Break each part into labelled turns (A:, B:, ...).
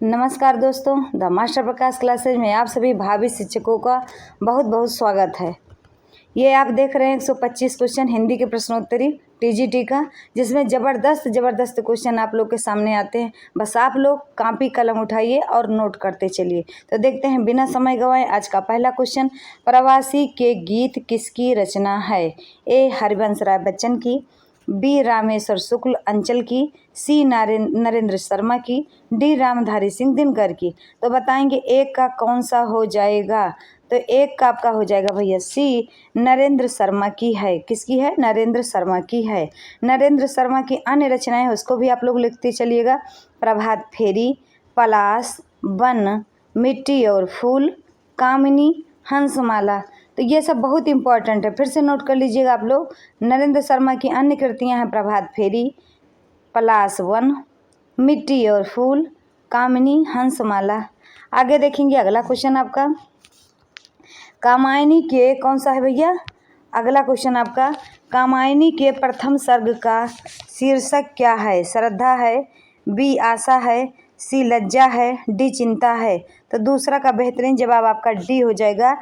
A: नमस्कार दोस्तों, the master Prakash classes में आप सभी भावी शिक्षकों का बहुत बहुत स्वागत है। ये आप देख रहे हैं 125 क्वेश्चन हिंदी के प्रश्नोत्तरी टीजीटी का, जिसमें ज़बरदस्त क्वेश्चन आप लोग के सामने आते हैं। बस आप लोग कॉपी कलम उठाइए और नोट करते चलिए। तो देखते हैं बिना समय गंवाए आज का पहला क्वेश्चन। प्रवासी के गीत किसकी रचना है? ए हरिवंश राय बच्चन की, बी रामेश्वर शुक्ल अंचल की, सी नरेंद्र शर्मा की, डी रामधारी सिंह दिनकर की। तो बताएंगे एक का कौन सा हो जाएगा? तो एक का आपका हो जाएगा भैया सी, नरेंद्र शर्मा की है। किसकी है? नरेंद्र शर्मा की है। नरेंद्र शर्मा की अन्य रचनाएं उसको भी आप लोग लिखते चलिएगा। प्रभात फेरी, पलाश, वन, मिट्टी और फूल, कामिनी, हंसमाला। तो ये सब बहुत इंपॉर्टेंट है, फिर से नोट कर लीजिएगा आप लोग। नरेंद्र शर्मा की अन्य कृतियां हैं प्रभात फेरी, पलाश, वन, मिट्टी और फूल, कामिनी, हंसमाला। आगे देखेंगे अगला क्वेश्चन आपका। कामायनी के कौन सा है भैया? अगला क्वेश्चन आपका, कामायनी के प्रथम सर्ग का शीर्षक क्या है? श्रद्धा है, बी आशा है, सी लज्जा है, डी चिंता है। तो दूसरा का बेहतरीन जवाब आपका डी हो जाएगा।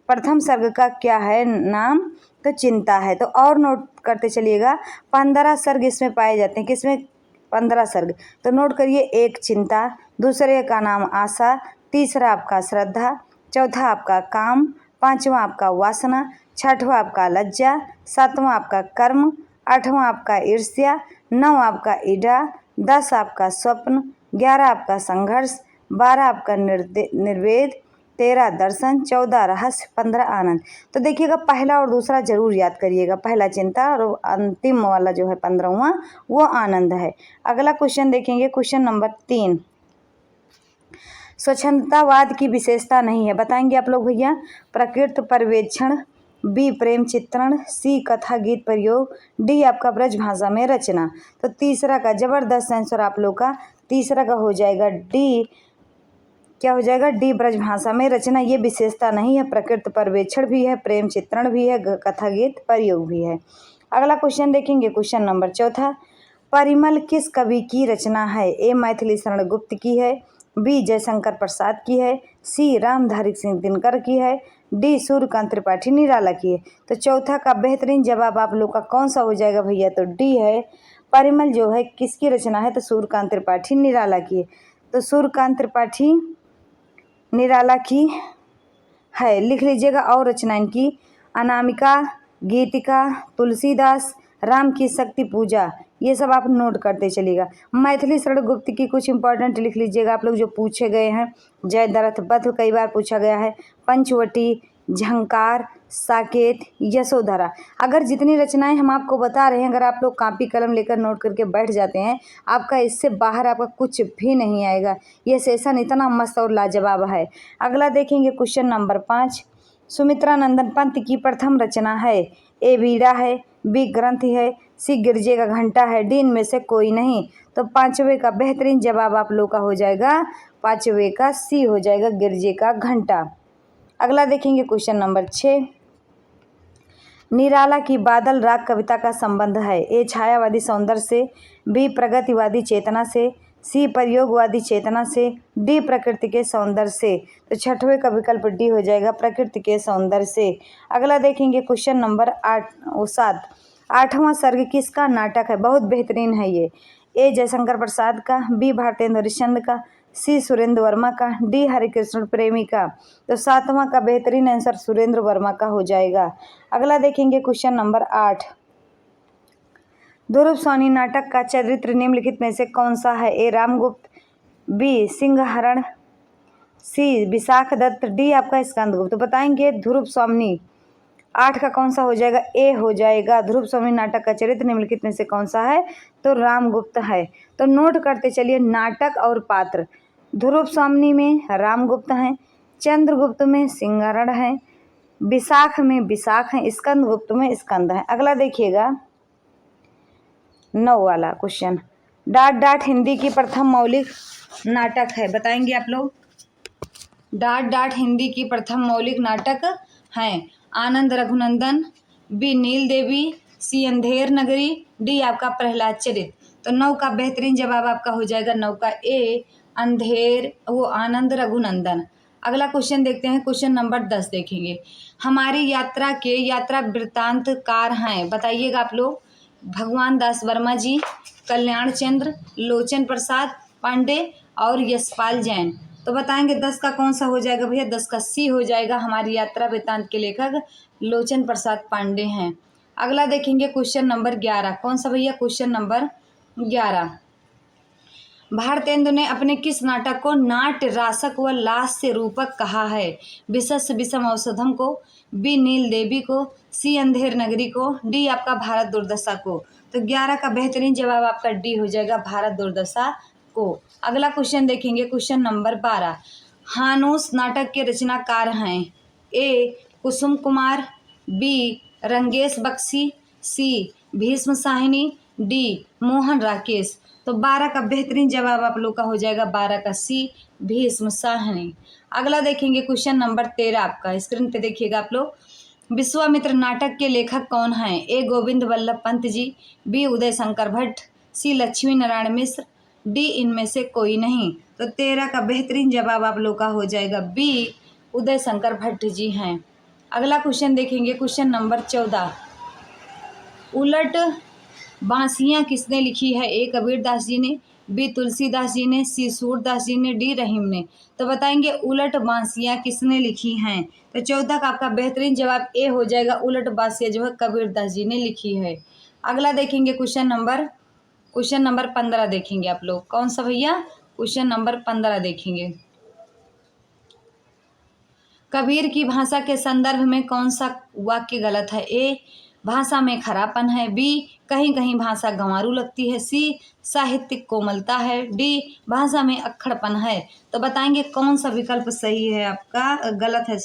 A: प्रथम सर्ग का क्या है नाम? तो चिंता है। तो और नोट करते चलिएगा। 15 सर्ग इसमें पाए जाते हैं। किसमें? 15 सर्ग। तो नोट करिए, एक चिंता, दूसरे का नाम आशा, तीसरा आपका श्रद्धा, चौथा आपका काम, पांचवा आपका वासना, छठवां आपका लज्जा, सातवां आपका कर्म, आठवां आपका ईर्ष्या, 9 आपका ईडा, 10 आपका स्वप्न, 11 आपका संघर्ष, 12 आपका निर्वेद, 13 दर्शन, 14 रहस्य, 15 आनंद। तो देखिएगा पहला और दूसरा जरूर याद करिएगा। पहला चिंता और अंतिम वाला जो है 15वां वो आनंद है। अगला क्वेश्चन देखेंगे, क्वेश्चन नंबर 3। स्वच्छंदतावाद की विशेषता नहीं है, बताएंगे आप लोग भैया। प्रकृति पर्यवेक्षण, बी प्रेम चित्रण, सी कथा गीत प्रयोग, डी आपका ब्रज भाषा में रचना। तो तीसरा का जबरदस्त आंसर आप लोग का तीसरा का हो जाएगा डी। क्या हो जाएगा? डी ब्रज भाषा में रचना। ये विशेषता नहीं है, प्रकृति पर्यवेक्षण भी है, प्रेम चित्रण भी है, कथा गीत प्रयोग भी है। अगला क्वेश्चन देखेंगे, क्वेश्चन नंबर 4। परिमल किस कवि की रचना है? ए मैथिली शरण गुप्त की है, बी जयशंकर प्रसाद की है, सी रामधारी सिंह दिनकर की है, डी सूर्यकांत त्रिपाठी निराला की है। तो चौथा का बेहतरीन जवाब आप लोग का कौन सा हो जाएगा भैया? तो डी है। परिमल जो है किसकी रचना है? तो सूर्यकांत त्रिपाठी निराला की है। तो सूर्यकांत त्रिपाठी निराला की है, लिख लीजिएगा। और रचना इनकी अनामिका, गीतिका, तुलसीदास, राम की शक्ति पूजा, ये सब आप नोट करते चलिएगा। मैथिली शरण गुप्त की कुछ इंपॉर्टेंट लिख लीजिएगा आप लोग जो पूछे गए हैं। जयद्रथ वध कई बार पूछा गया है, पंचवटी, झंकार, साकेत, यशोधरा। अगर जितनी रचनाएं हम आपको बता रहे हैं, अगर आप लोग कॉपी कलम लेकर नोट करके बैठ जाते हैं, आपका इससे बाहर आपका कुछ भी नहीं आएगा। ये सेशन इतना मस्त और लाजवाब है। अगला देखेंगे, क्वेश्चन नंबर 5। सुमित्रा नंदन पंत की प्रथम रचना है? ए वीणा है, बी ग्रंथ है, सी गिरजे का घंटा है, डी इनमें से कोई नहीं। तो पांचवे का बेहतरीन जवाब आप लोग का हो जाएगा, पांचवे का सी हो जाएगा, गिरजे का घंटा। अगला देखेंगे, क्वेश्चन नंबर 6। निराला की बादल राग कविता का संबंध है? ए छायावादी सौंदर्य से, बी प्रगतिवादी चेतना से, सी प्रयोगवादी चेतना से, डी प्रकृति के सौंदर्य से। तो छठवें का विकल्प डी हो जाएगा, प्रकृति के सौंदर्य से। अगला देखेंगे, क्वेश्चन नंबर 7। 8वां सर्ग किसका नाटक है? बहुत बेहतरीन है ये। ए जयशंकर प्रसाद का, बी भारतेंद्र हरिश्चंद्र का, सी सुरेंद्र वर्मा का, डी हरिकृष्ण प्रेमी का। तो 7वां का बेहतरीन आंसर सुरेंद्र वर्मा का हो जाएगा। अगला देखेंगे, क्वेश्चन नंबर 8। ध्रुव स्वामी नाटक का चरित्र निम्नलिखित में से कौन सा है? ए रामगुप्त, बी सिंहहरण, सी विशाख दत्त, डी आपका स्कंदगुप्त। तो बताएंगे ध्रुव स्वामी 8 का कौन सा हो जाएगा? ए हो जाएगा। ध्रुव स्वामी नाटक का चरित्र निम्नलिखित में से कौन सा है? तो रामगुप्त है। तो नोट करते चलिए नाटक और पात्र। ध्रुव स्वामी में रामगुप्त हैं, चंद्रगुप्त में सिंहहरण है, विशाख में विशाख है, स्कंदगुप्त में स्कंद है। अगला देखिएगा 9 वाला क्वेश्चन। डांट डांट हिंदी की प्रथम मौलिक नाटक है, बताएंगे आप लोग। डांट डांट हिंदी की प्रथम मौलिक नाटक हैं? आनंद रघुनंदन, बी नील देवी, सी अंधेर नगरी, डी आपका प्रहलाद चरित। तो 9 का बेहतरीन जवाब आपका हो जाएगा 9 का ए, अंधेर वो आनंद रघुनंदन। अगला क्वेश्चन देखते हैं, क्वेश्चन नंबर 10 देखेंगे। हमारी यात्रा के यात्रा वृत्तांतकार हैं, बताइएगा आप लोग। भगवान दास वर्मा जी, कल्याण चंद्र, लोचन प्रसाद पांडे और यशपाल जैन। तो बताएंगे 10 का कौन सा हो जाएगा भैया? 10 का सी हो जाएगा। हमारी यात्रा वृत्तांत के लेखक लोचन प्रसाद पांडे हैं। अगला देखेंगे क्वेश्चन नंबर 11। कौन सा भैया? Question number 11। भारतेंदु ने अपने किस नाटक को नाट्य रासक व लास्य रूपक कहा है? विशस्य विषम औषधम को, बी नील देवी को, सी अंधेर नगरी को, डी आपका भारत दुर्दशा को। तो 11 का बेहतरीन जवाब आपका डी हो जाएगा, भारत दुर्दशा को। अगला क्वेश्चन देखेंगे, क्वेश्चन नंबर 12। हानूस नाटक के रचनाकार हैं? ए कुसुम कुमार, बी रंगेश बख्शी, सी भीष्म साहिनी, डी मोहन राकेश। तो 12 का बेहतरीन जवाब आप लोग का हो जाएगा 12 का सी, भीष्म साहनी। अगला देखेंगे क्वेश्चन नंबर 13 आपका, स्क्रीन पे देखिएगा आप लोग। विश्वामित्र नाटक के लेखक कौन हैं? ए गोविंद वल्लभ पंत जी, बी उदय शंकर भट्ट, सी लक्ष्मी नारायण मिश्र, डी इनमें से कोई नहीं। तो 13 का बेहतरीन जवाब आप लोग का हो जाएगा बी, उदय शंकर भट्ट जी हैं। अगला क्वेश्चन देखेंगे, क्वेश्चन नंबर 14। उलट बांसियां किसने लिखी है? ए कबीरदास जी ने, बी तुलसीदास जी ने, सी सूरदास जी ने, डी रहीम ने। तो बताएंगे उलट बांसियां किसने लिखी हैं? तो 14 का आपका बेहतरीन जवाब ए हो जाएगा, उलट बांसियां जो है कबीरदास जी ने लिखी है। अगला देखेंगे क्वेश्चन नंबर 15 देखेंगे आप लोग। कौन सा भैया? क्वेश्चन नंबर 15 देखेंगे। कबीर की भाषा के संदर्भ में कौन सा वाक्य गलत है? ए भाषा में खरापन है, बी कहीं कहीं भाषा गंवारू लगती है, सी साहित्यिक कोमलता है, डी भाषा में अक्खड़पन है। तो बताएंगे कौन सा विकल्प सही है आपका? गलत है।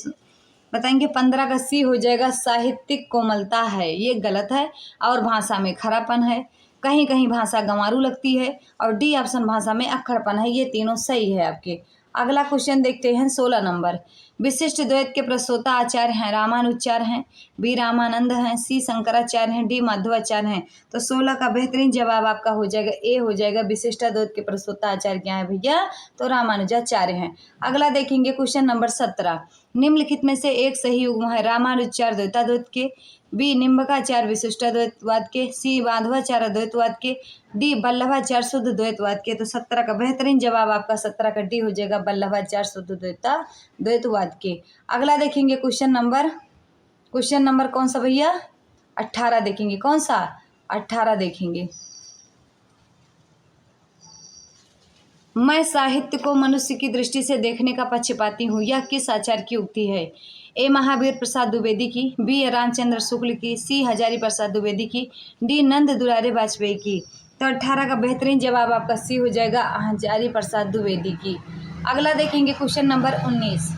A: बताएंगे 15 का सी हो जाएगा, साहित्यिक कोमलता है, ये गलत है। और भाषा में खरापन है, कहीं कहीं भाषा गंवारू लगती है, और डी ऑप्शन भाषा में अक्खड़पन है, ये तीनों सही है आपके। अगला क्वेश्चन देखते हैं 16 नंबर। विशिष्ट द्वैत के प्रस्तोता आचार्य हैं? रामानुचार्य हैं, बी रामानंद हैं, सी शंकराचार्य हैं, डी माधवाचार्य हैं। तो 16 का बेहतरीन जवाब आपका हो जाएगा ए हो जाएगा, विशिष्ट द्वैत के प्रस्तोता आचार्य क्या है भैया? तो रामानुजाचार्य हैं। अगला देखेंगे क्वेश्चन नंबर 17। निम्नलिखित में से एक सही युग्म है? रामानुजाचार्य द्वैताद्वैत के, बी निम्बकाचार्य विशिष्टाद्वैतवाद के, सी माधवाचार्य द्वैतवाद के, डी वल्लभाचार्य शुद्ध द्वैतवाद के। तो 17 का बेहतरीन जवाब आपका 17 का डी हो जाएगा, वल्लभाचार्य शुद्ध द्वैतवाद के। अगला देखेंगे क्वेश्चन नंबर कौन सा भैया? 18 देखेंगे। कौन सा? 18 देखेंगे। मैं साहित्य को मनुष्य की दृष्टि से देखने का पक्षपाती हूँ, यह किस आचार्य की उक्ति है? ए महावीर प्रसाद द्विवेदी की, बी रामचंद्र शुक्ल की, सी हजारी प्रसाद द्विवेदी की, डी नंद दुलारे वाजपेयी की। तो 18 का बेहतरीन जवाब आपका सी हो जाएगा, हजारी प्रसाद द्विवेदी की। अगला देखेंगे क्वेश्चन नंबर 19।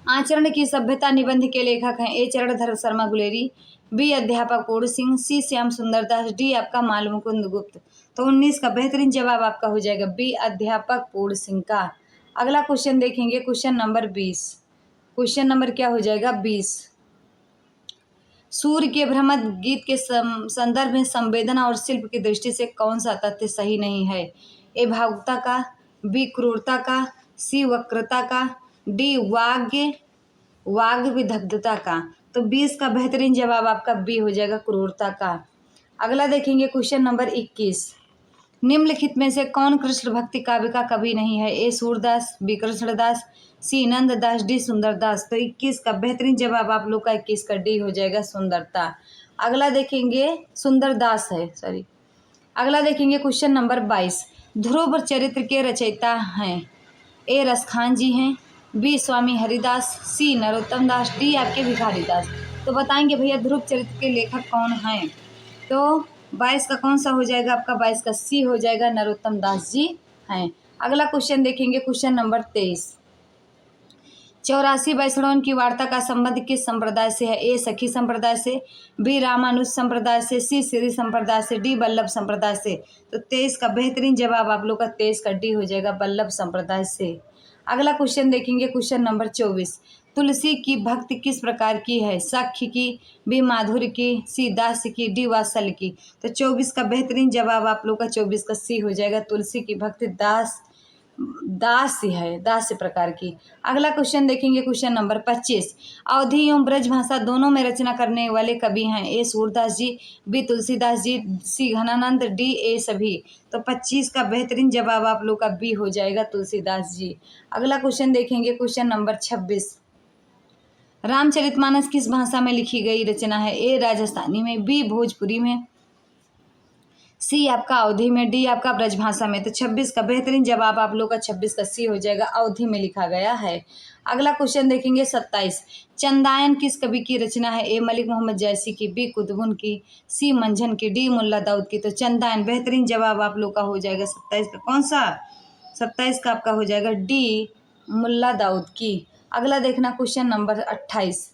A: आचरण की सभ्यता निबंध के लेखक हैं? ए चरणधर शर्मा गुलेरी, बी अध्यापक पूर्ण सिंह, सी श्याम सुंदर दास, डी आपका मालमुकुंद गुप्त। तो 19 का बेहतरीन जवाब आपका हो जाएगा बी अध्यापक पूर्ण सिंह का। अगला क्वेश्चन देखेंगे क्वेश्चन नंबर 20। क्वेश्चन नंबर क्या हो जाएगा? 20। सूर्य के भ्रमर गीत के संदर्भ में संवेदना और शिल्प की दृष्टि से कौन सा तथ्य सही नहीं है? ए भावुकता का, बी क्रूरता का, सी वक्रता का, डी वाग विदग्धता का। तो 20 का बेहतरीन जवाब आपका बी हो जाएगा, क्रूरता का। अगला देखेंगे क्वेश्चन नंबर 21। निम्नलिखित में से कौन कृष्ण भक्ति काव्य का कवि नहीं है? ए सूरदास, बी कृष्णदास, सी नंददास, डी सुंदरदास। तो 21 का बेहतरीन जवाब आप लोग का 21 का डी हो जाएगा, सुंदरता। अगला देखेंगे सुंदरदास है, सॉरी। अगला देखेंगे क्वेश्चन नंबर 22। ध्रुव चरित्र के रचयिता हैं? ए रसखान जी हैं, बी स्वामी हरिदास, सी नरोत्तम दास, डी आपके भिखारी दास। तो बताएंगे भैया ध्रुव चरित्र के लेखक कौन हैं? तो 22 का कौन सा हो जाएगा आपका? 22 का सी हो जाएगा, नरोत्तम दास जी हैं। अगला क्वेश्चन देखेंगे क्वेश्चन नंबर 23। 84 वैष्णवों की वार्ता का संबंध किस संप्रदाय से है? ए सखी संप्रदाय से, बी रामानुज संप्रदाय से, सी श्री संप्रदाय से, डी वल्लभ संप्रदाय से। तो 23 का बेहतरीन जवाब आप लोग का 23 का डी हो जाएगा, वल्लभ संप्रदाय से। अगला क्वेश्चन देखेंगे क्वेश्चन नंबर 24। तुलसी की भक्ति किस प्रकार की है? सख्य की, बी माधुर्य की, सी दास की, डी वात्सल्य की। तो 24 का बेहतरीन जवाब आप लोग का 24 का सी हो जाएगा, तुलसी की भक्ति दास दास्य है, दास्य प्रकार की। अगला क्वेश्चन देखेंगे, क्वेश्चन नंबर 25। अवधी एवं ब्रज भाषा दोनों में रचना करने वाले कवि हैं? A Surdas ji, B Tulsidas ji, C Ghananand, D A सभी। तो 25 का बेहतरीन जवाब आप लोग का बी हो जाएगा, तुलसीदास जी। अगला क्वेश्चन देखेंगे, क्वेश्चन नंबर 26। रामचरितमानस किस भाषा में लिखी गई रचना है? ए राजस्थानी में, बी भोजपुरी में, सी आपका अवधी में, डी आपका ब्रजभाषा में। तो 26 का बेहतरीन जवाब आप लोग का 26 का सी हो जाएगा, अवधी में लिखा गया है। अगला क्वेश्चन देखेंगे 27। चंदायन किस कवि की रचना है? ए मलिक मोहम्मद जैसी की, बी कुतुबुन की, सी मंझन की, डी मुल्ला दाऊद की। तो चंदायन बेहतरीन जवाब आप लोग का हो जाएगा 27 का। कौन सा? 27 का आपका हो जाएगा डी मुल्ला दाऊद की। अगला देखना क्वेश्चन नंबर 28।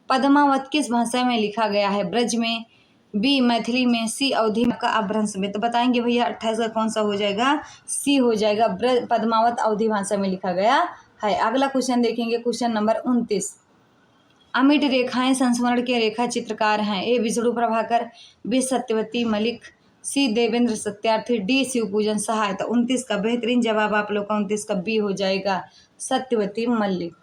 A: पद्मावत किस भाषा में लिखा गया है? ब्रज में, बी मैथिली में, सी अवधी का अपभ्रंश में। तो बताएंगे भैया 28 का कौन सा हो जाएगा? सी हो जाएगा, ब्रज पद्मावत अवधी भाषा में लिखा गया है। अगला क्वेश्चन देखेंगे, क्वेश्चन नंबर 29। अमिट रेखाएं संस्मरण के रेखा चित्रकार हैं? ए विष्णु प्रभाकर, बी सत्यवती मलिक, सी देवेंद्र सत्यार्थी, डी शिवपूजन सहाय। तो 29 का बेहतरीन जवाब आप लोग का 29 का बी हो जाएगा, सत्यवती मलिक,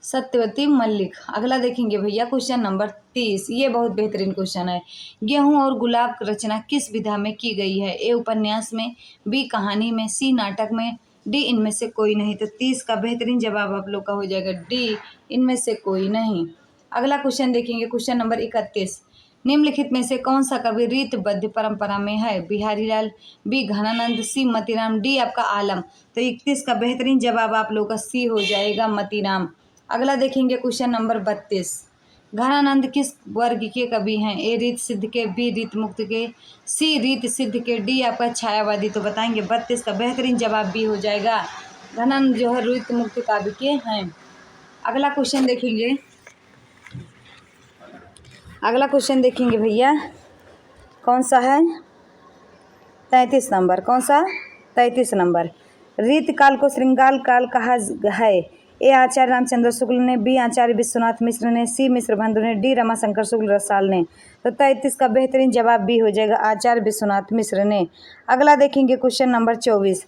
A: सत्यवती मल्लिक। अगला देखेंगे भैया क्वेश्चन नंबर 30। ये बहुत बेहतरीन क्वेश्चन है। गेहूं और गुलाब की रचना किस विधा में की गई है? ए उपन्यास में, बी कहानी में, सी नाटक में, डी इनमें से कोई नहीं। तो 30 का बेहतरीन जवाब आप लोग का हो जाएगा डी इनमें से कोई नहीं। अगला क्वेश्चन देखेंगे, क्वेश्चन नंबर 31। निम्नलिखित में से कौन सा कवि रीतबद्ध परंपरा में है? बिहारी लाल, बी घनानंद, सी मतीराम, डी आपका आलम। तो 31 का बेहतरीन जवाब आप लोग का सी हो जाएगा, मतीराम। अगला देखेंगे क्वेश्चन नंबर 32। घनानंद किस वर्ग के कवि हैं? ए रीत सिद्ध के, बी रीत मुक्त के, सी रीत सिद्ध के, डी आपका छायावादी। तो बताएंगे 32 का बेहतरीन जवाब बी हो जाएगा, घनानंद जो है रीत मुक्त काव्य के हैं। अगला क्वेश्चन देखेंगे, अगला क्वेश्चन देखेंगे भैया कौन सा है? 33 नंबर। कौन सा? 33 नंबर। रीत काल को श्रृंगार काल कहा है? ए आचार्य रामचंद्र शुक्ल ने, बी आचार्य विश्वनाथ मिश्र ने, सी मिश्र बंधु ने, डी रमाशंकर शुक्ल रसाल ने। तो 33 का बेहतरीन जवाब बी हो जाएगा, आचार्य विश्वनाथ मिश्र ने। अगला देखेंगे क्वेश्चन नंबर 24।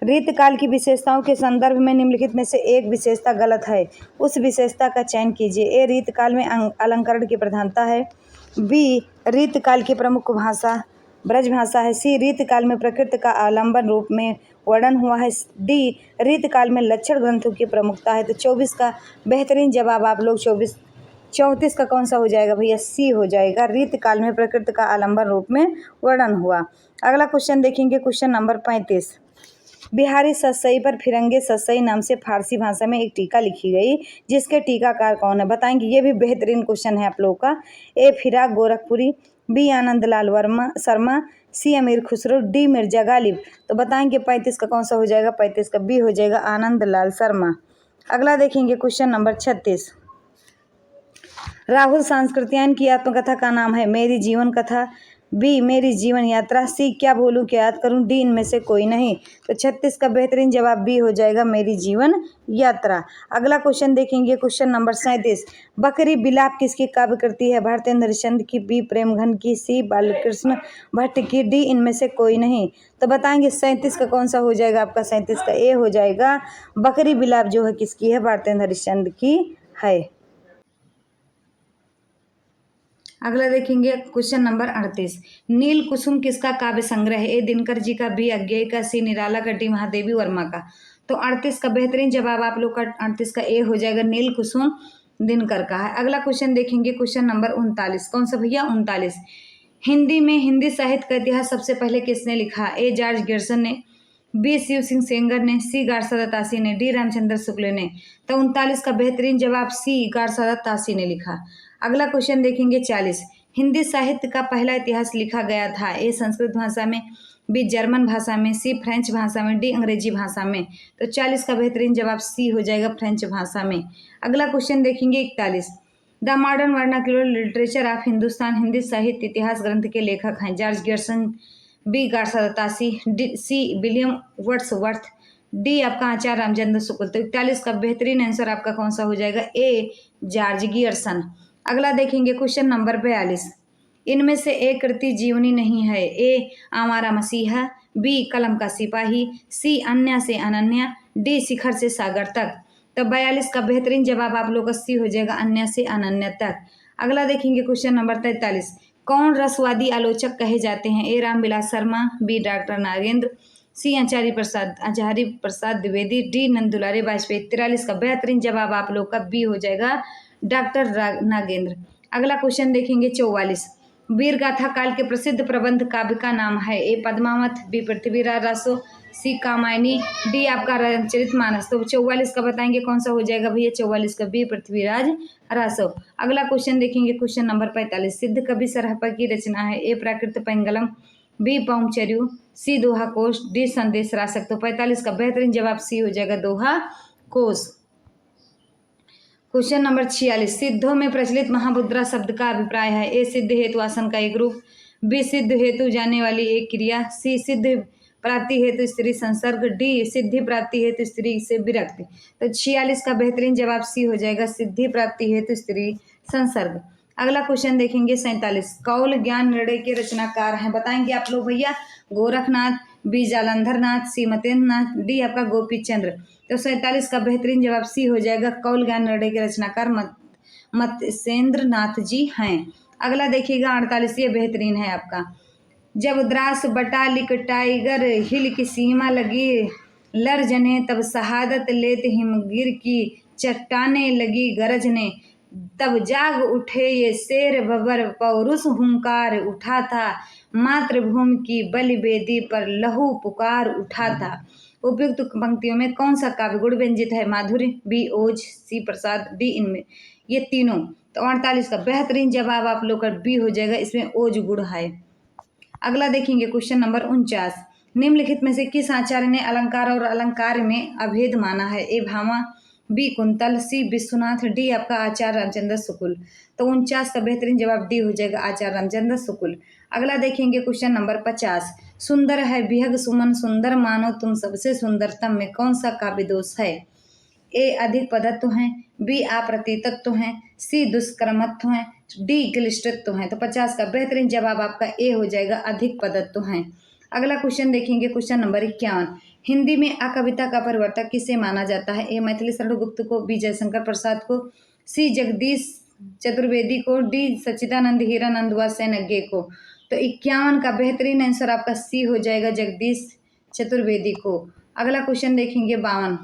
A: रीतकाल की विशेषताओं के संदर्भ में निम्नलिखित में से एक विशेषता गलत है, उस विशेषता का चयन कीजिए। ए रीतकाल में अलंकरण की प्रधानता है, बी रीतकाल की प्रमुख भाषा ब्रज भाषा है, सी रीतकाल में प्रकृति का आलंबन रूप में वर्णन हुआ है, डी रीतकाल में लक्षण ग्रंथों की प्रमुखता है। तो 24 का बेहतरीन जवाब आप लोग 34 का कौन सा हो जाएगा भैया? सी हो जाएगा, रीतकाल में प्रकृति का आलंबन रूप में वर्णन हुआ। अगला क्वेश्चन देखेंगे, क्वेश्चन नंबर 35। बिहारी सतसई पर फिरंगे सतसई नाम से फारसी भाषा में एक टीका लिखी गई, जिसके टीकाकार कौन है? बताएंगे, ये भी बेहतरीन क्वेश्चन है आप लोगों का। ए फिराक गोरखपुरी, बी आनंदलाल वर्मा शर्मा, सी अमीर खुसरो, डी मिर्जा गालिब। तो बताएंगे 35 का कौन सा हो जाएगा? 35 का बी हो जाएगा, आनंदलाल शर्मा। अगला देखेंगे क्वेश्चन नंबर 36। राहुल सांस्कृत्यायन की आत्मकथा का नाम है? मेरी जीवन कथा, बी मेरी जीवन यात्रा, सी क्या बोलूं क्या याद करूं, डी इनमें से कोई नहीं। तो 36 का बेहतरीन जवाब बी हो जाएगा, मेरी जीवन यात्रा। अगला क्वेश्चन देखेंगे, क्वेश्चन नंबर 37। बकरी बिलाप किसकी काव्य कृति है? भारतेंद्र हरिश्चंद्र की, बी प्रेमघन की, सी बालकृष्ण भट्ट की, डी इनमें से कोई नहीं। तो बताएंगे 37 का कौन सा हो जाएगा आपका? 37 का ए हो जाएगा, बकरी बिलाप जो है किसकी है? भारतेंद्र हरिश्चंद्र की है। अगला देखेंगे क्वेश्चन नंबर 38। नील कुसुम किसका काव्य संग्रह है? ए दिनकर जी का, बी अज्ञेय का, सी निराला का, डी महादेवी वर्मा का। तो 38 का बेहतरीन जवाब आप लोग का 38 का ए हो जाएगा, नील कुसुम दिनकर का है। अगला क्वेश्चन देखेंगे, क्वेश्चन नंबर 39। कौन सा भैया? 39। हिंदी में हिंदी साहित्य का इतिहास सबसे पहले किसने लिखा? ए जॉर्ज गियर्सन ने, बी शिव सिंह सेंगर ने, सी गारसादा तासी ने, डी रामचंद्र शुक्ल ने। तो 39 का बेहतरीन जवाब सी गारसादा तासी ने लिखा। अगला क्वेश्चन देखेंगे 40। हिंदी साहित्य का पहला इतिहास लिखा गया था? ए संस्कृत भाषा में, बी जर्मन भाषा में, सी फ्रेंच भाषा में, डी अंग्रेजी भाषा में। तो 40 का बेहतरीन जवाब सी हो जाएगा, फ्रेंच भाषा में। अगला क्वेश्चन देखेंगे 41। The modern vernacular literature of Hindustan Hindi साहित्य इतिहास ग्रंथ के लेखक हैं? George Grierson, B Garcin de Tassy, D C William Wordsworth, D आपका आचार्य रामचंद्र शुक्ल। तो 41 का बेहतरीन आंसर आपका कौन सा हो जाएगा? A George Gierson. अगला देखेंगे क्वेश्चन नंबर 42। इनमें से एक कृति जीवनी नहीं है? ए आवारा मसीहा, बी कलम का सिपाही, सी अन्य से अनन्या, डी शिखर से सागर तक। तो 42 का बेहतरीन जवाब आप लोग का सी हो जाएगा अन्य से अनन्य तक। अगला देखेंगे क्वेश्चन नंबर 43। कौन रसवादी आलोचक कहे जाते हैं? ए रामविलास शर्मा, बी डॉक्टर नागेंद्र, सी आचार्य प्रसाद द्विवेदी, डी नंदुलारे वाजपेयी। 43 का बेहतरीन जवाब आप लोग का बी हो जाएगा डॉक्टर नागेंद्र। अगला क्वेश्चन देखेंगे 44। वीर गाथा काल के प्रसिद्ध प्रबंध काव्य का नाम है? ए पद्मावत, बी पृथ्वीराज रासो, सी कामायनी, डी आपका रामचरितमानस। तो 44 का बताएंगे कौन सा हो जाएगा भैया? 44 का बी पृथ्वीराज रासो। अगला क्वेश्चन देखेंगे क्वेश्चन नंबर 45। सिद्ध कवि सरहपा की रचना है? ए प्राकृत पैंगलम, बी पौंचर्यू, सी दोहा कोश, डी संदेश रासक। तो 45 का बेहतरीन जवाब सी हो जाएगा दोहा कोश। Question number 46। सिद्धों में प्रचलित महामुद्रा शब्द का अभिप्राय है? ए सिद्ध हेतु आसन का एक रूप, बी सिद्ध हेतु जाने वाली एक क्रिया, सी सिद्ध प्राप्ति हेतु स्त्री संसर्ग, डी सिद्धि प्राप्ति हेतु स्त्री से विरक्ति। तो 46 का बेहतरीन जवाब सी हो जाएगा सिद्धि प्राप्ति हेतु स्त्री संसर्ग। अगला क्वेश्चन देखेंगे 47। कौल ज्ञान निर्णय के रचनाकार हैं? बताएंगे आप लोग भैया। गोरखनाथ, बी जालंधर नाथ, सी मतेंद्र नाथ, डी आपका गोपी चंद्र। तो 47 का बेहतरीन जवाब सी हो जाएगा कौल ज्ञान निर्णय के रचनाकार मत्स्येंद्र नाथ जी हैं। अगला देखिएगा 48। ये बेहतरीन है आपका। जब द्रास बटा लिक टाइगर हिल की सीमा लगी लर्जने, तब शहादत लेत हिमगिर की चट्टाने लगी गरजने, तब जाग उठे ये शेर बबर पौरुष हुंकार उठा था, मातृभूमि की बलि वेदी पर लहू पुकार उठा था। उपयुक्त पंक्तियों में कौन सा काव्य गुण व्यंजित है? माधुर्य, बी ओज, सी प्रसाद, डी इनमें ये तीनों। तो 48 का बेहतरीन जवाब आप लोग का बी हो जाएगा, इसमें ओज गुण है। अगला देखेंगे क्वेश्चन नंबर 49। निम्नलिखित में से किस आचार्य ने अलंकार और अलंकार में अभेद माना है? ए भामा, बी कुंतल, सी विश्वनाथ, डी आपका आचार्य रामचंद्र शुक्ल। तो 49 का बेहतरीन जवाब डी हो जाएगा आचार्य रामचंद्र शुक्ल। अगला देखेंगे क्वेश्चन नंबर 50। सुंदर है विहग सुमन सुंदर मानो तुम सबसे सुंदरतम में कौन सा काव्य दोष है? ए अधिक पदत्व हैं, बी अप्रतीतत्व हैं, सी दुष्कर्मत्व हैं, डी क्लिष्टत्व हैं। तो 50 का बेहतरीन जवाब आपका ए हो जाएगा अधिक पदत्व हैं। अगला क्वेश्चन देखेंगे क्वेश्चन नंबर 51। हिंदी में अकविता का परिवर्तक किसे माना जाता है? ए मैथिली शरण गुप्त को, बी जयशंकर प्रसाद को, सी जगदीश चतुर्वेदी को, डी सच्चिदानंद हीरानंद व सेनज्ञ को। तो 51 का बेहतरीन आंसर आपका सी हो जाएगा जगदीश चतुर्वेदी को। अगला क्वेश्चन देखेंगे 52।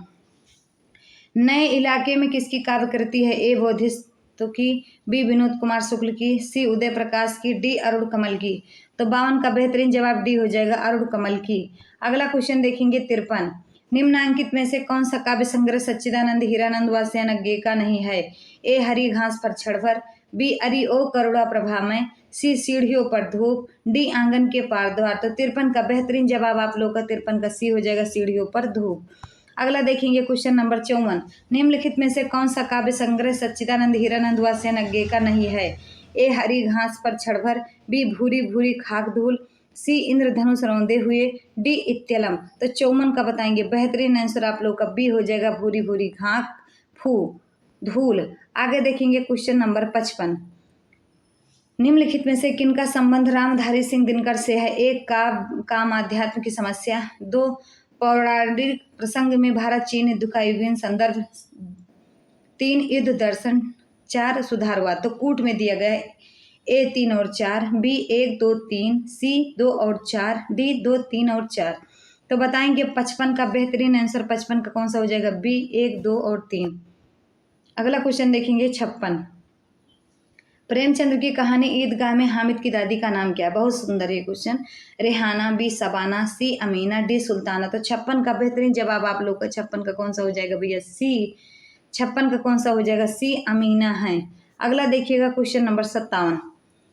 A: नए इलाके में किसकी काव्य कृति है? ए बोधिसत्व की, बी विनोद कुमार शुक्ल की, सी उदय प्रकाश की, डी अरुण कमल की। तो 52 का बेहतरीन जवाब डी हो जाएगा अरुण कमल की। अगला क्वेश्चन देखेंगे 53। निम्नांकित में से कौन सा काव्य संग्रह सच्चिदानंद हीरानंद व सेनज्ञ का नहीं है? ए हरी घास पर छड़भर, बी अरि ओ करुणा प्रभा में, सी सीढ़ियों पर धूप, डी आंगन के पार द्वार। तो 53 का बेहतरीन जवाब आप लोग का 53 का सी हो जाएगा सीढ़ियों पर धूप। अगला देखेंगे क्वेश्चन नंबर 54। निम्नलिखित में से कौन सा काव्य संग्रह सच्चिदानंद हीरानंद व सेनज्ञ का नहीं है? ए हरी घास पर छड़भर, बी भूरी भूरी खाक धूल, सी इंद्रधनुष रौंदे हुए, डी इत्यलम। तो 54 का बताएंगे बेहतरीन आंसर आप लोग का बी हो जाएगा भूरी भूरी खाक फू धूल। आगे देखेंगे क्वेश्चन नंबर 55। निम्नलिखित में से किनका संबंध रामधारी सिंह दिनकर से है? एक काम अध्यात्म की समस्या, दो पौराणिक प्रसंग में भारत चीन युद्ध का युगीन संदर्भ, 3 युद्ध दर्शन, 4 सुधारवाद। तो कूट में दिया गया है ए 3 और 4, बी 1 2 3, सी 2 और 4, डी 2 3 और 4। तो बताएंगे 55 का बेहतरीन आंसर 55 का कौन सा हो जाएगा? बी 1 2 और 3। अगला क्वेश्चन देखेंगे 56। प्रेमचंद्र की कहानी ईदगाह में हामिद की दादी का नाम क्या है? बहुत सुंदर है क्वेश्चन। रेहाना, बी शबाना, सी अमीना, डी सुल्ताना। तो 56 का बेहतरीन जवाब आप लोग का 56 का कौन सा हो जाएगा भैया? सी 56 का कौन सा हो जाएगा? सी अमीना है। अगला देखिएगा क्वेश्चन नंबर 57।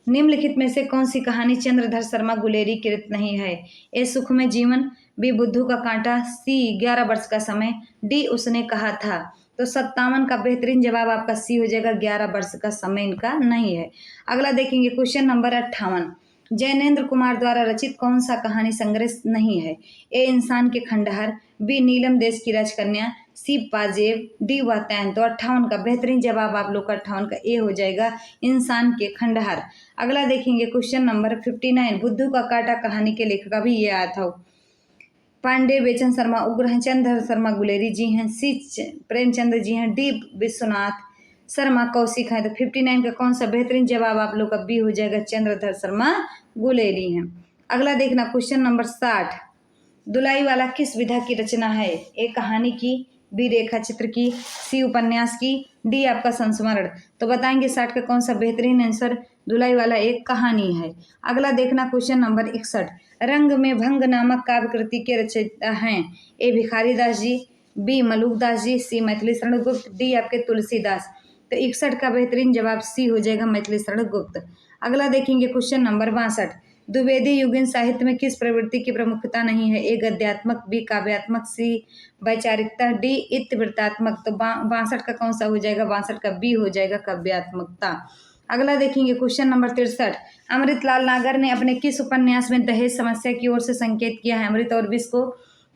A: निम्नलिखित में से कौन सी कहानी चंद्रधर शर्मा गुलेरी कृत नहीं है? ए सुख में जीवन, बी बुद्धू का कांटा, सी 11 वर्ष का समय, डी उसने कहा था। तो 57 का बेहतरीन जवाब आपका सी हो जाएगा 11 वर्ष का समय इनका नहीं है। अगला देखेंगे क्वेश्चन नंबर 58। जैनेन्द्र कुमार द्वारा रचित कौन सा कहानी संग्रह नहीं है? ए इंसान के खंडहर, बी नीलम देश की राजकन्या, सी पाजेब, डी वातायन। तो 58 का बेहतरीन जवाब आप लोग का 58 का ए हो जाएगा इंसान के खंडहर। अगला देखेंगे क्वेश्चन नंबर 59। बुद्धू का कांटा कहानी के लेखक, अभी ये आया था पांडे बेचन शर्मा उग्र हैं, चंद्र शर्मा गुलेरी जी हैं, सी प्रेमचंद्र जी हैं, डी विश्वनाथ शर्मा कौशिक हैं। तो 59 का कौन सा बेहतरीन जवाब आप लोग का बी हो जाएगा, चंद्रधर शर्मा गुलेरी हैं। अगला देखना क्वेश्चन नंबर 60, दुलाई वाला किस विधा की रचना है? ए कहानी की, बी रेखा चित्र की, सी उपन्यास की, डी आपका संस्मरण। तो बताएंगे 60 का कौन सा बेहतरीन आंसर, दुलाई वाला एक कहानी है। अगला देखना क्वेश्चन नंबर 61, रंग में भंग नामक काव्य कृति के रचयिता हैं? ए भिखारी दास जी, बी मलुक दास जी, सी मैथिली शरण गुप्त, डी आपके तुलसीदास। तो 61 का बेहतरीन जवाब सी हो जाएगा, मैथिली शरण गुप्त। अगला देखेंगे क्वेश्चन नंबर 62, द्विवेदी युगीन साहित्य में किस प्रवृत्ति की प्रमुखता नहीं है? ए गद्यात्मक, बी काव्यात्मक, सी वैचारिकता, डी इत्थवृत्तात्मक। तो 62 का कौन सा हो जाएगा, 62 का बी हो जाएगा, काव्यात्मकता। अगला देखेंगे क्वेश्चन नंबर 63, अमृतलाल नागर ने अपने किस उपन्यास में दहेज समस्या की ओर से संकेत किया है? अमृत और विष को,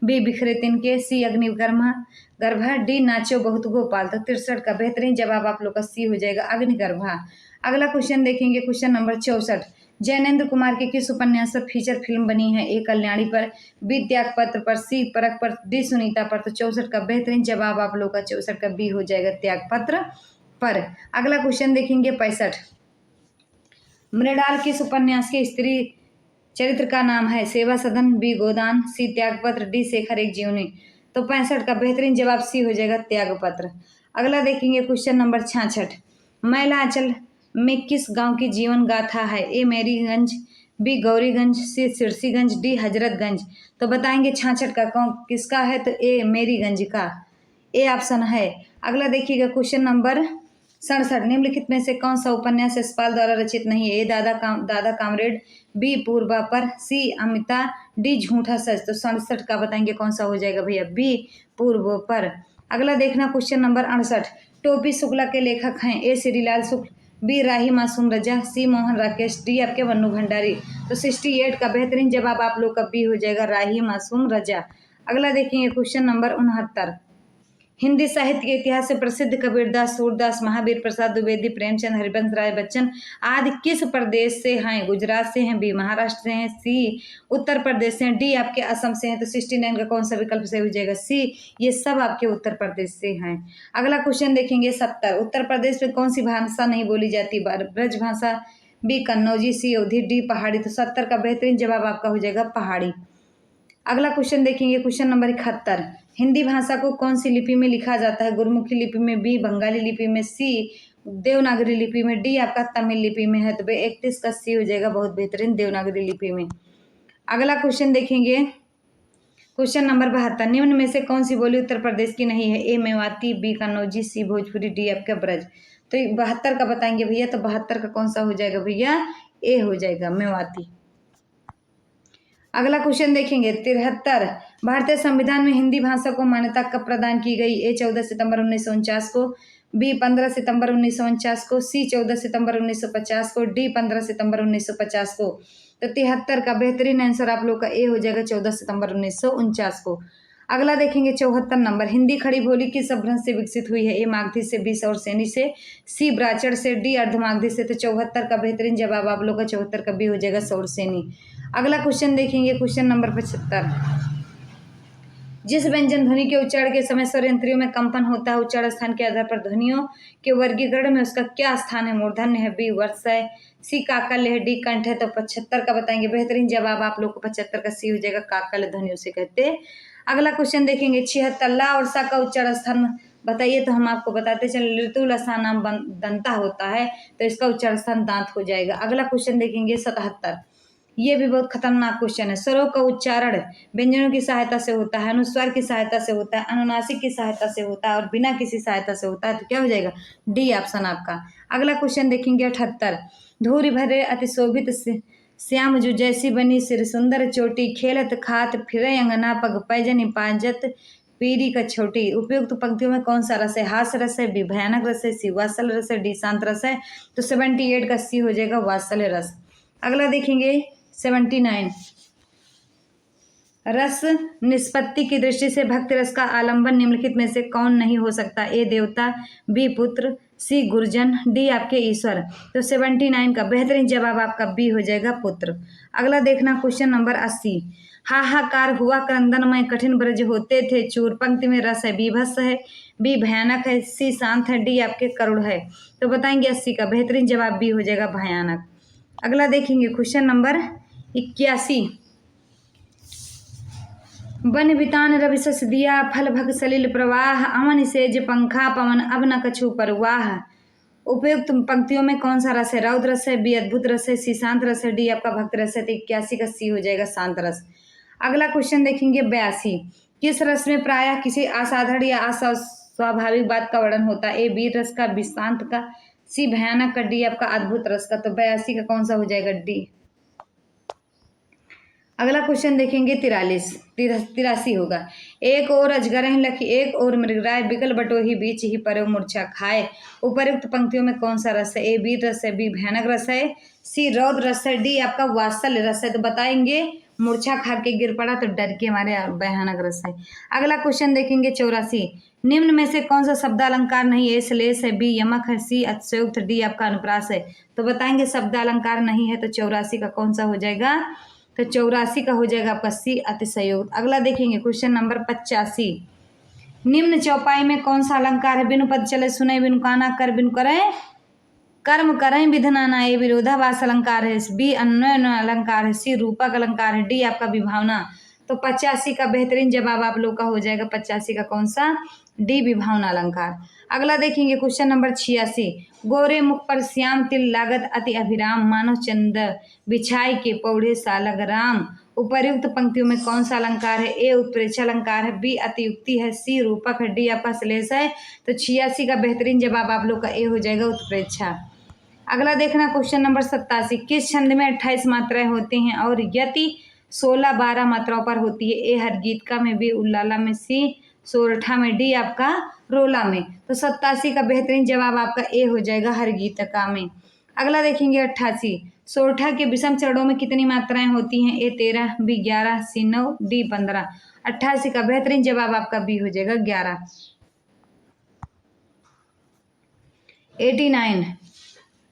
A: बी बिखरे तिनके, सी अग्निगर्भा, डी नाचो बहुत गोपाल। तो 63 का बेहतरीन जवाब आप लोग का सी हो जाएगा, अग्निगर्भा। अगला क्वेश्चन देखेंगे क्वेश्चन नंबर 64, जैनेन्द्र कुमार के किस उपन्यास पर फीचर फिल्म बनी है? ए कल्याणी पर, बी त्यागपत्र पर, सी परख पर, डी सुनीता पर। तो 64 का बेहतरीन जवाब आप लोग का 64 का बी हो जाएगा, त्यागपत्र पर। अगला क्वेश्चन देखेंगे 65, मृणाल किस उपन्यास के स्त्री चरित्र का नाम है? सेवा सदन, बी गोदान, सी त्यागपत्र, डी शेखर एक जीवनी। तो 65 का बेहतरीन जवाब सी हो जाएगा, त्यागपत्र। अगला देखेंगे क्वेश्चन नंबर 66, मैलांचल में किस गांव की जीवन गाथा है? ए मेरीगंज, बी गौरीगंज, सी सिरसीगंज, डी हजरतगंज। तो बताएंगे 66 का कौन किसका है? तो ए मेरीगंज का, ए ऑप्शन है। अगला देखिएगा क्वेश्चन नंबर 67, निम्नलिखित में से कौन सा उपन्यास यशपाल द्वारा रचित नहीं है? ए दादा कामरेड, बी पूर्वा पर, सी अमिता, डी झूठा सच। तो 67 का बताएंगे कौन सा हो जाएगा भैया, बी पूर्व पर। अगला देखना क्वेश्चन नंबर 68, टोपी शुक्ला के लेखक हैं? ए श्रीलाल शुक्ल, बी राही मासूम रजा, सी मोहन राकेश, डी आपके मन्नू भंडारी। तो 68 का बेहतरीन जवाब आप लोग का बी हो जाएगा, राही मासूम रजा। अगला देखेंगे क्वेश्चन नंबर 69, हिंदी साहित्य के इतिहास से प्रसिद्ध कबीरदास, सूरदास, महावीर प्रसाद द्विवेदी, प्रेमचंद, हरिवंश राय बच्चन आदि किस प्रदेश से हैं? गुजरात से हैं, बी महाराष्ट्र से हैं, सी उत्तर प्रदेश से हैं, डी आपके असम से हैं। तो 69 का कौन सा विकल्प से हो जाएगा, सी, ये सब आपके उत्तर प्रदेश से हैं। अगला क्वेश्चन देखेंगे 70, उत्तर प्रदेश में कौन सी भाषा नहीं बोली जाती? ब्रज भाषा, बी कन्नौजी, सी अवधी, डी पहाड़ी। तो 70 का बेहतरीन जवाब आपका हो जाएगा, पहाड़ी। अगला क्वेश्चन देखेंगे क्वेश्चन नंबर 71, हिंदी भाषा को कौन सी लिपि में लिखा जाता है? गुरुमुखी लिपि में, बी बंगाली लिपि में, सी देवनागरी लिपि में, डी आपका तमिल लिपि में है। तो 31 का सी हो जाएगा, बहुत बेहतरीन, देवनागरी लिपि में। अगला क्वेश्चन देखेंगे क्वेश्चन नंबर 72, निम्न में से कौन सी बोली उत्तर प्रदेश की नहीं है? ए मेवाती, बी कन्नौजी, सी भोजपुरी, डी आपका ब्रज। तो 72 का बताएंगे भैया, तो 72 का कौन सा हो जाएगा भैया, ए हो जाएगा, मेवाती। अगला क्वेश्चन देखेंगे 73, भारतीय संविधान में हिंदी भाषा को मान्यता कब प्रदान की गई? ए 14 सितंबर 1949 को, बी 15 सितंबर 1949 को, सी 14 सितंबर 1950 को, डी 15 सितंबर 1950 को। तो 73 का बेहतरीन आंसर आप लोग का ए हो जाएगा, 14 सितंबर 1949 को। अगला देखेंगे 74 नंबर, हिंदी खड़ी बोली किस अपभ्रंश से विकसित हुई है? ए मागधी से, बी सौरसेनी से, सी ब्राचड़ से, डी अर्धमागधी से। तो 74 का बेहतरीन जवाब आप लोग का 74 का बी हो जाएगा, सौरसेनी। अगला क्वेश्चन देखेंगे क्वेश्चन नंबर 75, जिस व्यंजन ध्वनि के उच्चारण के समय स्वर यंत्रियों में कंपन होता है, उच्चारण स्थान के आधार पर ध्वनियों के वर्गीकरण में उसका क्या स्थान है? मूर्धन्य है, बी वर्ष है, सी काकल्य है, डी कंठ है। तो 75 का बताएंगे बेहतरीन जवाब आप लोग को 75 का सी हो जाएगा, काकल्य ध्वनि उसे कहते हैं। अगला क्वेश्चन देखेंगे 76, ला और सा का उच्चारण स्थान बताइए। तो हम आपको बताते चले, ऋतुल सा नाम दंता होता है, तो इसका उच्चारण स्थान दांत हो जाएगा। अगला क्वेश्चन देखेंगे 77, ये भी बहुत खतरनाक क्वेश्चन है, स्वरों का उच्चारण व्यंजनों की सहायता से होता है, अनुस्वार की सहायता से होता है, अनुनासिक की सहायता से होता है और बिना किसी सहायता से होता है। तो क्या हो जाएगा, डी ऑप्शन आपका। अगला क्वेश्चन देखेंगे 78, धूरी भरे अतिशोभित श्याम जो जैसी बनी सिर सुंदर चोटी, खेलत खात फिरे अंगना पग पैजनी पांजत पीरी का छोटी। उपयुक्त पंक्तियों में कौन सा रस है? हास्य रस है, बी भयानक रस है, सी वात्सल्य रस है, डी शांत रस है। तो 78 का सी हो जाएगा, वात्सल्य रस। अगला देखेंगे 79, रस निष्पत्ति की दृष्टि से भक्ति रस का आलंबन निम्नलिखित में से कौन नहीं हो सकता? ए देवता, बी पुत्र, सी गुरुजन, डी आपके ईश्वर। तो 79 का बेहतरीन जवाब आपका बी हो जाएगा, पुत्र। अगला देखना क्वेश्चन नंबर 80, हाहाकार हुआ क्रंदन में कठिन ब्रज होते थे चूर। पंक्ति में रस है, बीभत्स है, बी भयानक है, सी शांत है, डी आपके करुण है। तो बताएंगे 80 का बेहतरीन जवाब बी हो जाएगा भयानक। अगला देखेंगे क्वेश्चन नंबर 81। बन बितान रवि सस दिया फल भग सलिल प्रवाह अमन सेज पंखा पवन अब न कछु परवाह। उपयुक्त पंक्तियों में कौन सा रस है? रौद्र रस है, बी अद्भुत रस है, सी शांत रस है, डी आपका भक्त रस है। तो 81 का सी हो जाएगा शांत रस। अगला क्वेश्चन देखेंगे 82। किस रस में प्रायः किसी असाधारण या अस्वाभाविक बात का वर्णन होता है? ए वीर रस का, बी शांत का, सी भयानक का, डी आपका अद्भुत रस का। तो 82 का कौन सा हो जाएगा? डी। अगला क्वेश्चन देखेंगे 83 होगा। एक और अजगर लखी एक और मृगराय बिकल बटोही बीच ही परो मूर्छा खाए। उपयुक्त पंक्तियों में कौन सा रस है? ए वीर रस है, बी भयानक रस है, सी रौद्र रस है, डी आपका वात्सल्य रस है। तो बताएंगे मूर्छा खा के गिर पड़ा तो डर के हमारे भयानक रस है। अगला क्वेश्चन देखेंगे 84। निम्न में से कौन सा शब्दालंकार नहीं? ए श्लेष है, बी यमक है, सी अतिशयोक्त, डी आपका अनुप्रास है। तो बताएंगे शब्दालंकार नहीं है। तो 84 का कौन सा हो जाएगा? तो 84 का हो जाएगा आपका सी अतिशयोक्त। अगला देखेंगे क्वेश्चन नंबर 85। निम्न चौपाई में कौन सा अलंकार है? बिनु पद चले सुने बिनु काना कर बिनु करें कर्म करें विधनाना। ये विरोधाभास अलंकार है, बी अन्वय अलंकार है, सी रूपक अलंकार है, डी आपका विभावना। तो 85 का बेहतरीन जवाब आप लोग का हो जाएगा 85 का कौन सा? डी विभावना अलंकार। अगला देखेंगे क्वेश्चन नंबर 86। गोरे मुख पर श्याम तिल लागत अति अभिराम मानो चंद बिछाई के पौड़े सालग राम। उपर्युक्त पंक्तियों में कौन सा अलंकार है? ए उत्प्रेक्षा अलंकार है, बी अतियुक्ति है, सी रूपक है, डी आपका श्लेष है। तो 86 का बेहतरीन जवाब आप लोग का ए हो जाएगा उत्प्रेक्षा। अगला देखना क्वेश्चन नंबर 87। किस छंद में 28 मात्राएं होती हैं और यति 16-12 मात्राओं पर होती है? ए हरगीतका में, बी उल्लाला में, सी सोरठा में, डी आपका रोला में। तो 87 का बेहतरीन जवाब आपका ए हो जाएगा हरगीतका में। अगला देखेंगे 88। सोरठा के विषम चरणों में कितनी मात्राएं होती हैं? ए 13, बी 11, सी 9, डी 15। 88 का बेहतरीन जवाब आपका बी हो जाएगा 11। 89।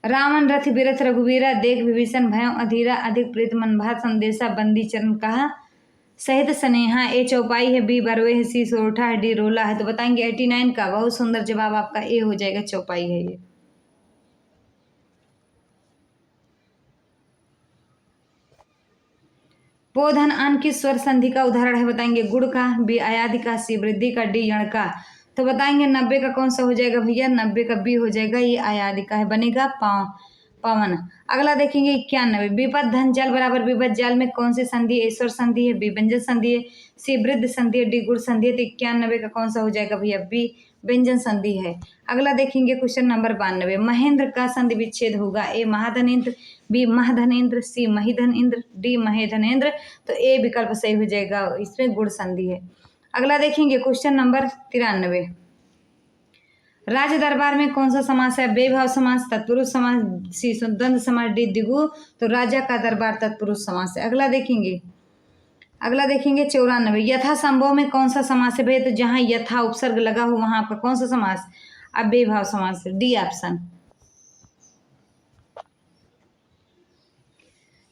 A: रावण रथ बिरथ रघुवीरा देख विभीषण भयों अधीरा अधिक प्रीत मनभा संदेशा बंदी चरण कहा सहित स्नेहा। ए चौपाई है, बी बरवे है, सी सोरठा है, डी रोला है। तो बताएंगे 89 का बहुत सुंदर जवाब आपका ए हो जाएगा चौपाई है ये। पोधन अन की स्वर संधि का उदाहरण है? बताएंगे गुड़ का, बी अयादि का, सी वृद्धि का, डी यण का। तो बताएंगे 90 का कौन सा हो जाएगा भैया? 90 का बी हो जाएगा, ये अयादि का है, बनेगा पवन। अगला देखेंगे 91। विपद धन जल बराबर विपद जाल में कौन सी संधि? ए स्वर संधि है, बी व्यंजन संधि है, सी वृद्ध संधि है, डी गुण संधि है। तो 91 का कौन सा हो जाएगा भैया? बी व्यंजन संधि है। अगला देखेंगे क्वेश्चन नंबर 92। महेंद्र का संधि विच्छेद होगा? ए महाधनेन्द्र, बी महधनेन्द्र, सी महिधनेन्द्र, डी महेधनेन्द्र। तो ए विकल्प सही हो जाएगा, इसमें गुण संधि है। अगला देखेंगे क्वेश्चन नंबर 93। राज दरबार में कौन सा समास है? बेभाव समास, तत्पुरुष समास, सी द्वंद्व समास, डी द्विगु। तो राजा का दरबार तत्पुरुष समास है। अगला देखेंगे 94। यथा संभव में कौन सा समास है भैया? तो जहां यथा उपसर्ग लगा हो वहां आपका कौन सा समास? अब बेभाव समास, डी ऑप्शन।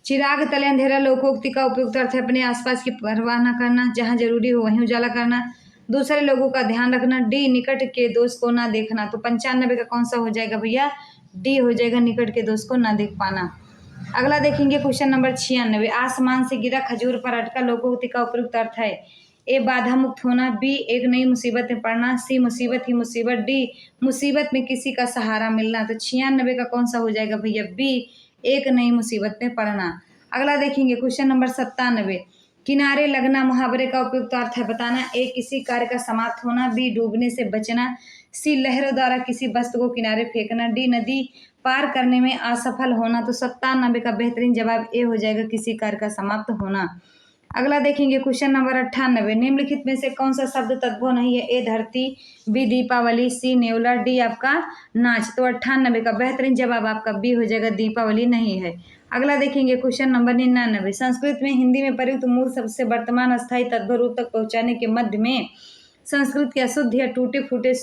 A: चिराग तले अंधेरा लोकोक्ति का उपयुक्त अर्थ है अपने आसपास की परवाह न करना, जहां जरूरी हो वहीं उजाला करना, दूसरे लोगों का ध्यान रखना, डी निकट के दोस्त को ना देखना। तो 95 का कौन सा हो जाएगा भैया? डी हो जाएगा निकट के दोस्त को ना देख पाना। अगला देखेंगे क्वेश्चन नंबर 96। आसमान से गिरा खजूर पर अटका लोकोक्ति का उपयुक्त अर्थ है? ए बाधा मुक्त होना, बी एक नई मुसीबत में पड़ना, सी मुसीबत ही मुसीबत, डी मुसीबत में किसी का सहारा मिलना। तो 96 का कौन सा हो जाएगा भैया? बी एक नई मुसीबत में पड़ना। अगला देखेंगे क्वेश्चन नंबर 97। किनारे लगना मुहावरे का उपयुक्त अर्थ है बताना? ए किसी कार्य का समाप्त होना, बी डूबने से बचना, सी लहरों द्वारा किसी वस्तु को किनारे फेंकना, डी नदी पार करने में असफल होना। तो 97 का बेहतरीन जवाब ए हो जाएगा किसी कार्य का समाप्त होना। अगला देखेंगे क्वेश्चन नंबर 98। निम्नलिखित में से कौन सा शब्द तद्भव नहीं है? ए धरती, बी दीपावली, सी नेवला, डी आपका नाच। तो 98 का बेहतरीन जवाब आपका बी हो जाएगा दीपावली नहीं है। अगला देखेंगे क्वेश्चन नंबर 99। संस्कृत में हिंदी में प्रयुक्त मूल शब्द से वर्तमान अस्थायी तद्भव रूप तक पहुंचाने के मध्य में संस्कृत के अशुद्ध या टूटे फूटे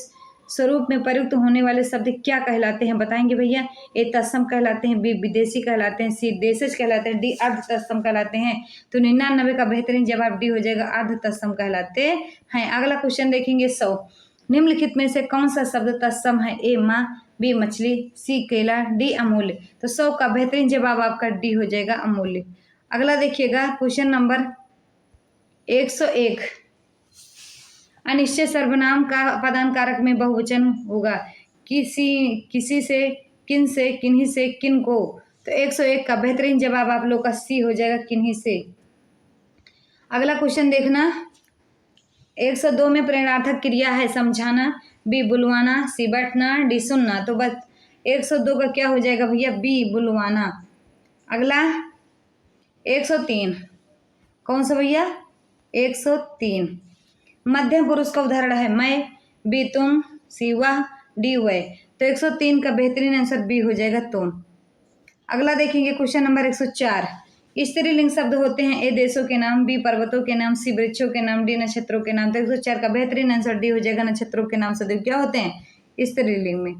A: स्वरूप में प्रयुक्त होने वाले शब्द क्या कहलाते हैं बताएंगे भैया। ए तत्सम कहलाते हैं, बी विदेशी कहलाते हैं, सी देशज कहलाते हैं, डी अर्ध तत्सम कहलाते हैं। तो 99 का बेहतरीन जवाब डी हो जाएगा, अर्ध तत्सम कहलाते हैं। अगला क्वेश्चन देखेंगे 100। निम्नलिखित में से कौन सा शब्द तत्सम है। ए माँ, बी मछली, सी केला, डी अमूल्य। तो 100 का बेहतरीन जवाब आपका डी हो जाएगा, अमूल्य। अगला देखिएगा क्वेश्चन नंबर 101। अनिश्चय सर्वनाम का पदान कारक में बहुवचन होगा। किसी से, किन से, किन्हीं से, किन को। तो 101 का बेहतरीन जवाब आप लोग का सी हो जाएगा, किन्हीं से। अगला क्वेश्चन देखना 102 में प्रेरणार्थक क्रिया है समझाना, बी बुलवाना, सी बैठना, डी सुनना। तो बस 102 का क्या हो जाएगा भैया, बी बुलवाना। अगला 103 कौन सा भैया, 103 मध्यम पुरुष का उदाहरण है मैं, बी तुम, सी वह, डी वह। तो 103 का बेहतरीन आंसर बी हो जाएगा, तुम। अगला देखेंगे क्वेश्चन नंबर 104। स्त्रीलिंग शब्द होते हैं। ए देशों के नाम, बी पर्वतों के नाम, सी वृक्षों के नाम, डी नक्षत्रों के नाम। तो 104 का बेहतरीन आंसर डी हो जाएगा, नक्षत्रों के नाम सदैव क्या होते हैं, स्त्रीलिंग में।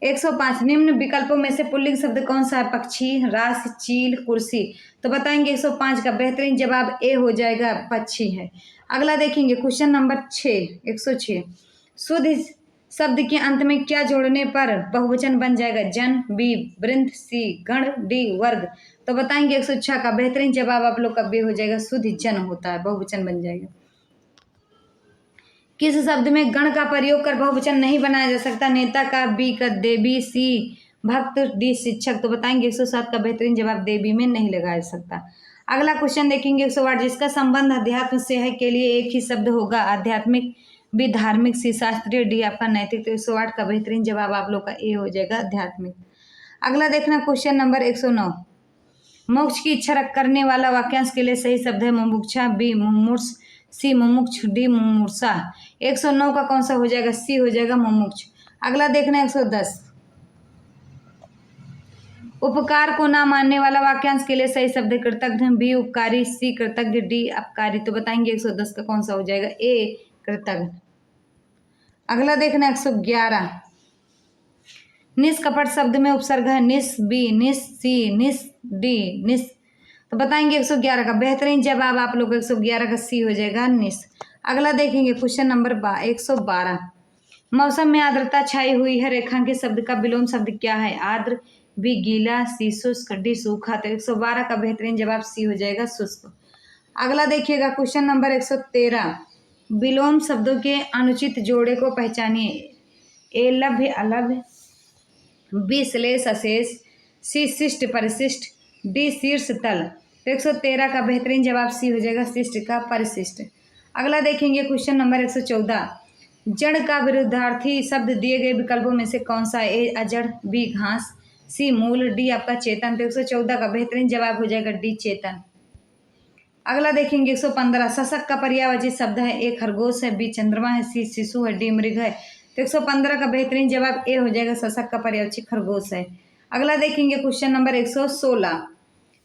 A: 105 निम्न विकल्पों में से पुल्लिंग शब्द कौन सा है। पक्षी, रास, चील, कुर्सी। तो बताएंगे 105 का बेहतरीन जवाब ए हो जाएगा, पक्षी है। अगला देखेंगे क्वेश्चन नंबर 106। शुद्ध शब्द के अंत में क्या जोड़ने पर बहुवचन बन जाएगा। जन, बी वृंद, सी गण, डी वर्ग। तो बताएंगे 106 का बेहतरीन जवाब आप लोग का बी हो जाएगा, शुद्ध जन होता है, बहुवचन बन जाएगा। किस शब्द में गण का प्रयोग कर बहुवचन नहीं बनाया जा सकता। नेता का, बी का देवी, सी भक्त, डी शिक्षक। तो बताएंगे 107 का बेहतरीन जवाब देवी में नहीं लगाया जा सकता। अगला क्वेश्चन देखेंगे 108। जिसका संबंध अध्यात्म से है के लिए एक ही शब्द होगा। आध्यात्मिक, बी धार्मिक, सी शास्त्रीय, डी आपका नैतिक। तो 108 का बेहतरीन जवाब आप लोग का ए हो जाएगा, आध्यात्मिक। अगला देखना क्वेश्चन नंबर 109। मोक्ष की इच्छा रख करने वाला वाक्यांश के लिए सही शब्द है। मुमुक्षा, बी मुमुर्ष, सी मुमुक्ष, डी मुमूर्षा। 109 का कौन सा हो जाएगा, सी हो जाएगा, मुमुक्ष। अगला देखना 110। उपकार को ना मानने वाला वाक्यांश के लिए सही शब्द कृतज्ञ, बी उपकारी, सी कृतज्ञ, डी अपकारी। तो बताएंगे 110 का कौन सा हो जाएगा, ए कृतज्ञ। अगला देखना 111। निष्कपट शब्द में उपसर्ग है। निस, बी निस, सी निस, डी निस। तो बताएंगे 111 का बेहतरीन जवाब आप लोग 111 का सी हो जाएगा, निस। अगला देखेंगे क्वेश्चन नंबर 112। मौसम में आर्द्रता छाई हुई है। रेखांकित शब्द का विलोम शब्द क्या है। आर्द्र, बी गीला, सी शुष्क, डी सूखा। तो 112 का बेहतरीन जवाब सी हो जाएगा, शुष्क। अगला देखिएगा क्वेश्चन नंबर 113। विलोम शब्दों के अनुचित जोड़े को पहचानिए। ए लभ्य अलभ्य, बी श्लेष अशेष, सी शिष्ट परिशिष्ट, डी शीर्ष तल। तो 113 का बेहतरीन जवाब सी हो जाएगा, शिष्ट का परिशिष्ट। अगला देखेंगे क्वेश्चन नंबर 114। जड़ का विरुद्धार्थी शब्द दिए गए विकल्पों में से कौन सा। ए अजड़, बी घास, सी मूल, डी आपका चेतन। तो 114 का बेहतरीन जवाब हो जाएगा, डी चेतन। अगला देखेंगे 115। शशक का पर्यायवाची शब्द है। ए खरगोश है, बी चंद्रमा है, सी शिशु है, डी मृग है। तो 115 का बेहतरीन जवाब ए हो जाएगा, शशक का पर्यायवाची खरगोश है। अगला देखेंगे क्वेश्चन नंबर 116।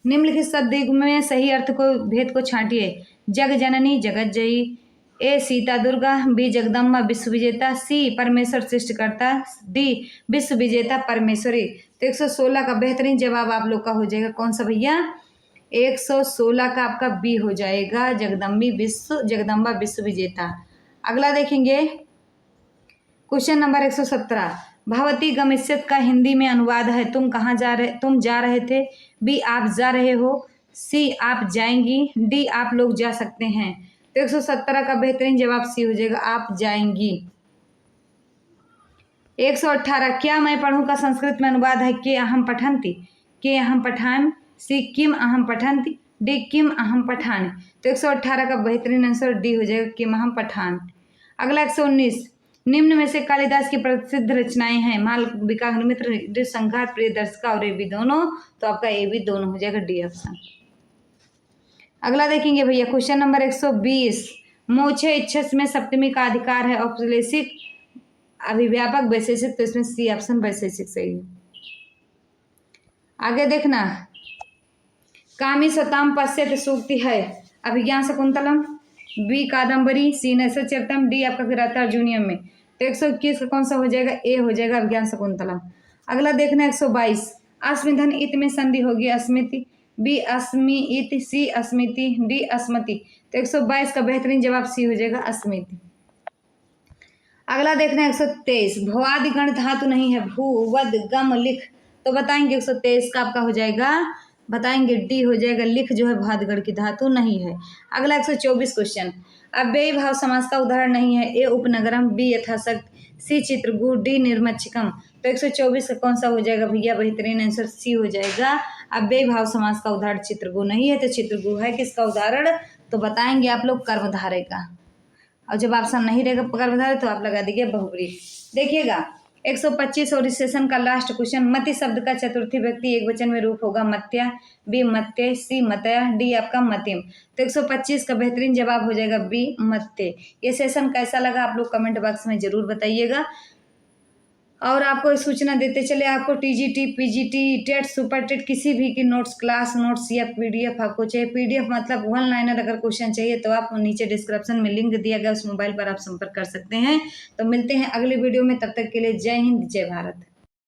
A: निम्नलिखित शब्द में सही अर्थ को भेद को छांटिए। जग जननी, जगत जयी, ए सीता दुर्गा, बी जगदम्बा विश्व विजेता, सी परमेश्वर सृष्टिकर्ता, डी विश्व विजेता परमेश्वरी। तो 116 का बेहतरीन जवाब आप लोग का हो जाएगा कौन सा भैया, 116 का आपका बी हो जाएगा, जगदम्बा विश्व विजेता। अगला देखेंगे क्वेश्चन नंबर 117। भवती गमिष्यत का हिंदी में अनुवाद है। तुम जा रहे थे, बी आप जा रहे हो, सी आप जाएंगी, डी आप लोग जा सकते हैं। तो 117 का बेहतरीन जवाब सी हो जाएगा, आप जाएंगी। 118। क्या मैं पढ़ूं का संस्कृत में अनुवाद है। के अहम पठन्ति, के अहम पठाम, सी किम अहम पठन्ति, डी किम अहम पठान। तो 118 का बेहतरीन आंसर डी हो जाएगा, किम अहम पठान। अगला 119। निम्न में से कालिदास की प्रसिद्ध रचनाएं हैं। मालविका, अग्निमित्र, संघात, प्रियदर्शिका और ए बी दोनों। तो आपका ए बी दोनों हो जाएगा, डी ऑप्शन। अगला देखेंगे भैया क्वेश्चन नंबर 120। मोक्षे इच्छस में सप्तमी का अधिकार है। औपलेशिक, अभिव्यापक, वैशेषिक। तो इसमें सी ऑप्शन वैशेषिक सही है। आगे देखना, कामी स्वताम पश्यत सूक्ति है। अभिज्ञान शकुंतलम, बी कादम्बरी, सी नैषधीयचरितम, डी आपका किरातार्जुनीयम में। तो 121 का कौन सा हो जाएगा, ए हो जाएगा अभिज्ञान शकुंतलम। अगला देखना 122, अस्मिधन इत में संधि होगी अस्मिति, बी अस्मि इत, सी अस्मिति, डी अस्मति। तो 122 का बेहतरीन जवाब सी हो जाएगा अस्मिति। अगला देखना 123, भवादि गण धातु नहीं है, भू वद गम लिख, तो बताएंगे 123 का आपका हो जाएगा, बताएंगे डी हो जाएगा, लिख जो है भवादिगण की धातु नहीं है। अगला 124 क्वेश्चन, अव्ययी भाव समास का उदाहरण नहीं है, ए उपनगरम, बी यथाशक्त, सी चित्रगु, डी निर्मच्छकम। तो 124 का कौन सा हो जाएगा भैया, बेहतरीन आंसर सी हो जाएगा। अव्ययी भाव समास का उदाहरण चित्रगु नहीं है, तो चित्रगु है किसका उदाहरण, तो बताएंगे आप लोग कर्मधारय का। और जब ऑप्शन नहीं रहेगा कर्मधारय तो आप लगा दीजिए बहुब्रीहि। देखिएगा 125 और इस सेशन का लास्ट क्वेश्चन, मति शब्द का चतुर्थी व्यक्ति एक वचन में रूप होगा मत्या, बी मत्ते, सी मतया, डी आपका मतिम। तो 125 का बेहतरीन जवाब हो जाएगा बी मत्ते। ये सेशन कैसा लगा आप लोग कमेंट बॉक्स में जरूर बताइएगा। और आपको सूचना देते चले, आपको TGT, PGT, TET, super TET किसी भी की नोट्स, क्लास नोट्स या पीडीएफ आपको चाहिए, पीडीएफ मतलब वन लाइनर अगर क्वेश्चन चाहिए तो आप नीचे डिस्क्रिप्शन में लिंक दिया गया उस मोबाइल पर आप संपर्क कर सकते हैं। तो मिलते हैं अगले वीडियो में, तब तक के लिए जय हिंद जय भारत।